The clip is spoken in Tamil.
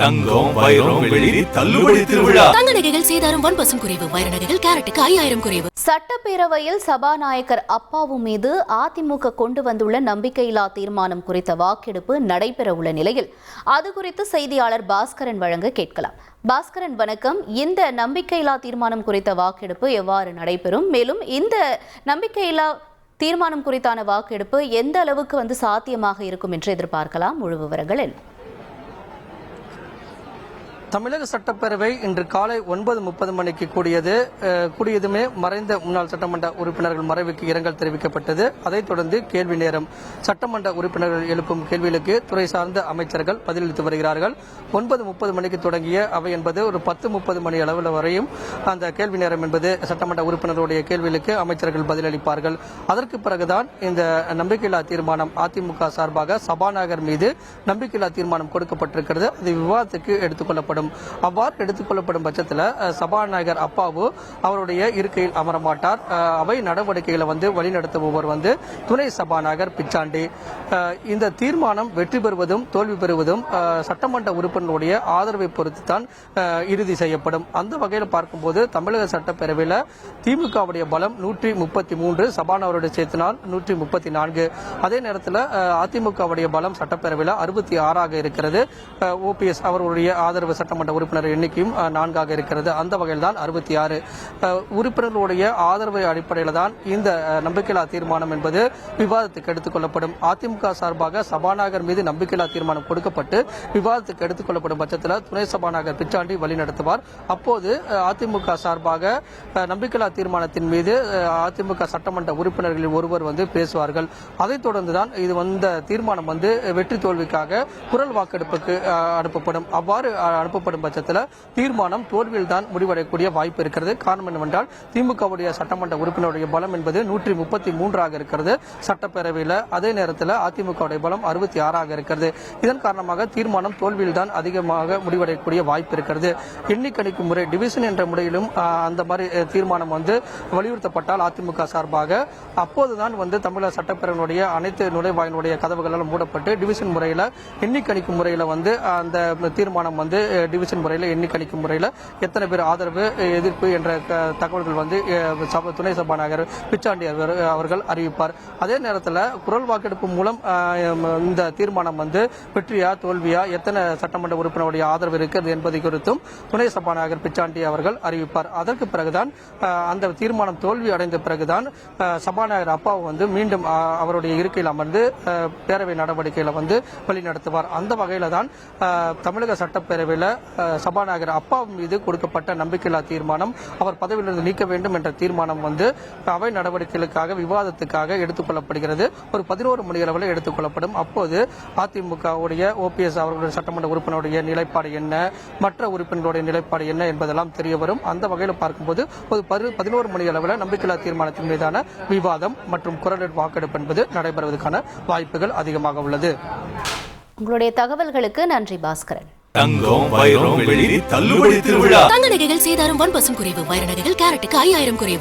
தங்கம் வைரம் வெள்ளி தள்ளுபடி திருவிழா. தங்க நகைகள் சேதாரம் 1% குறைவு. வைர நகைகள் கேரட்டுக்கு 5000 குறைவு. சட்டப்பேரவையில் சபாநாயகர் அப்பாவு மீது அதிமுக கொண்டு வந்துள்ள நம்பிக்கையில்லா தீர்மானம் குறித்த வாக்கெடுப்பு நடைபெற உள்ள நிலையில் அது குறித்து செய்தியாளர் பாஸ்கரன் வழங்க கேட்கலாம். பாஸ்கரன் வணக்கம். இந்த நம்பிக்கையில்லா தீர்மானம் குறித்த வாக்கெடுப்பு எவ்வாறு நடைபெறும்? மேலும் இந்த நம்பிக்கையில்லா தீர்மானம் குறித்தான வாக்கெடுப்பு எந்த அளவுக்கு சாத்தியமாக இருக்கும் என்று எதிர்பார்க்கலாம்? முழு விவரங்கள் என்ன? தமிழக சட்டப்பேரவை இன்று காலை 9:30 மணிக்கு கூடியதுமே மறைந்த முன்னாள் சட்டமன்ற உறுப்பினர்கள் மறைவுக்கு இரங்கல் தெரிவிக்கப்பட்டது. அதைத் தொடர்ந்து கேள்வி நேரம். சட்டமன்ற உறுப்பினர்கள் எழுப்பும் கேள்விகளுக்கு துறை சார்ந்த அமைச்சர்கள் பதிலளித்து வருகிறார்கள். 9:30 மணிக்கு தொடங்கிய அவை என்பது ஒரு 10:30 மணி அளவில் வரையும் அந்த கேள்வி நேரம் என்பது சட்டமன்ற உறுப்பினர்களுடைய கேள்விகளுக்கு அமைச்சர்கள் பதிலளிப்பார்கள். அதற்கு பிறகுதான் இந்த நம்பிக்கையில்லா தீர்மானம் அதிமுக சார்பாக சபாநாயகர் மீது நம்பிக்கையில்லா தீர்மானம் கொடுக்கப்பட்டிருக்கிறது. அது விவாதத்துக்கு எடுத்துக்கொள்ளப்படும். அவ்வாறு எடுத்துக்கொள்ளப்படும் பட்சத்தில் சபாநாயகர் அப்பாவு அவருடைய இருக்கையில் அமரமாட்டார். அவை நடவடிக்கைகளை வழிநடத்துபவர் துணை சபாநாயகர் பிச்சாண்டி. இந்த தீர்மானம் வெற்றி பெறுவதும் தோல்வி பெறுவதும் சட்டமன்ற உறுப்பினருடைய ஆதரவை பொறுத்து தான் இறுதி செய்யப்படும். அந்த வகையில் பார்க்கும்போது தமிழக சட்டப்பேரவையில் திமுகவுடைய பலம் 133, சபாநாயகருடைய சேர்த்தினால் 134. அதே நேரத்தில் அதிமுகவுடைய பலம் சட்டப்பேரவையில் 66 இருக்கிறது. ஓபிஎஸ் அவர்களுடைய ஆதரவு சட்டமன்ற உறுப்பினர் எண்ணிக்கையும் 4 இருக்கிறது. அந்த வகையில் தான் 66 உறுப்பினர்களுடைய ஆதரவு அடிப்படையில் தான் இந்த நம்பிக்கையில்லா தீர்மானம் என்பது விவாதத்துக்கு எடுத்துக் கொள்ளப்படும். அதிமுக சார்பாக சபாநாயகர் மீது நம்பிக்கையில்லா தீர்மானம் கொடுக்கப்பட்டு விவாதத்துக்கு எடுத்துக் கொள்ளப்படும் பட்சத்தில் துணை சபாநாயகர் பிச்சாண்டி வழிநடத்துவார். அப்போது அதிமுக சார்பாக நம்பிக்கையில்லா தீர்மானத்தின் மீது அதிமுக சட்டமன்ற உறுப்பினர்களில் ஒருவர் பேசுவார்கள். அதைத் தொடர்ந்துதான் இது தீர்மானம் வெற்றி தோல்விக்காக குரல் வாக்கெடுப்புக்கு அனுப்பப்படும். அவ்வாறு அனுப்பப்படும் பட்சத்தில் தீர்மானம் தோல்வியில் தான் முடிவடையக்கூடிய வாய்ப்பு இருக்கிறது. காரணம் என்னவென்றால் திமுகவுடைய சட்டமன்ற உறுப்பினருடைய பலம் என்பது 133 இருக்கிறது சட்டப்பேரவையில். அதே நேரத்தில் அதிமுகவுடைய பலம் 66 இருக்கிறது. இதன் காரணமாக தீர்மானம் தோல்வியில் தான் அதிகமாக முடிவடையக்கூடிய வாய்ப்பு இருக்கிறது. எண்ணிக்கணிக்கும் முறை டிவிஷன் என்ற முறையிலும் அந்த மாதிரி தீர்மானம் வலியுறுத்தப்பட்டால் அதிமுக சார்பாக அப்போதுதான் தமிழக சட்டப்பேரவையினுடைய அனைத்து நுழைவாயினுடைய கதவுகளால் மூடப்பட்டு டிவிஷன் முறையில் எண்ணிக்கணிக்கும் முறையில் அந்த தீர்மானம் டிவிஷன் முறையில் எண்ணிக்கணிக்கும் முறையில் எத்தனை பேர் ஆதரவு எதிர்ப்பு என்ற தகவல்கள் துணை சபாநாயகர் பிச்சாண்டி அவர்கள் அறிவிப்பார். அதே நேரத்தில் குரல் வாக்கெடுப்பு மூலம் இந்த தீர்மானம் வெற்றியா தோல்வியா எத்தனை சட்டமன்ற உறுப்பினருடைய ஆதரவு இருக்கிறது என்பதை குறித்தும் துணை சபாநாயகர் பிச்சாண்டி அவர்கள் அறிவிப்பார். அதற்கு பிறகுதான் அந்த தீர்மானம் தோல்வி அடைந்த பிறகுதான் சபாநாயகர் அப்பாவு மீண்டும் அவருடைய இருக்கையில் அமர்ந்து பேரவை நடவடிக்கைகளை வழிநடத்துவார். அந்த வகையில தான் தமிழக சட்டப்பேரவையில் சபாநாயகர் அப்பாவு மீது கொடுக்கப்பட்ட நம்பிக்கையில்லா தீர்மானம் அவர் பதவியிலிருந்து நீக்க வேண்டும் என்ற தீர்மானம் அவை நடவடிக்கைகளுக்காக விவாதத்துக்காக எடுத்துக்கொள்ளப்படுகிறது. ஒரு 11 மணி அளவில் எடுத்துக்கொள்ளப்படும். அப்போது அதிமுகவுடைய ஓபிஎஸ் அவர்களுடைய சட்டமன்ற உறுப்பினருடைய நிலைப்பாடு என்ன, மற்ற உறுப்பினருடைய நிலைப்பாடு என்ன என்பதெல்லாம் தெரிய வரும். அந்த வகையில் பார்க்கும்போது ஒரு 11 மணி அளவில் நம்பிக்கையில்லா தீர்மானத்தின் மீதான விவாதம் மற்றும் குரல் வாக்கெடுப்பு என்பது நடைபெறுவதற்கான வாய்ப்புகள் அதிகமாக உள்ளது. உங்களுடைய தகவல்களுக்கு நன்றி பாஸ்கரன். தங்கம் வைரம் வெள்ளி தள்ளுபடி திருவிழா. தங்க நகைகள் சேதாரம் 1% குறைவு. வைர நகைகள் கேரட்டுக்கு 5000 குறைவு.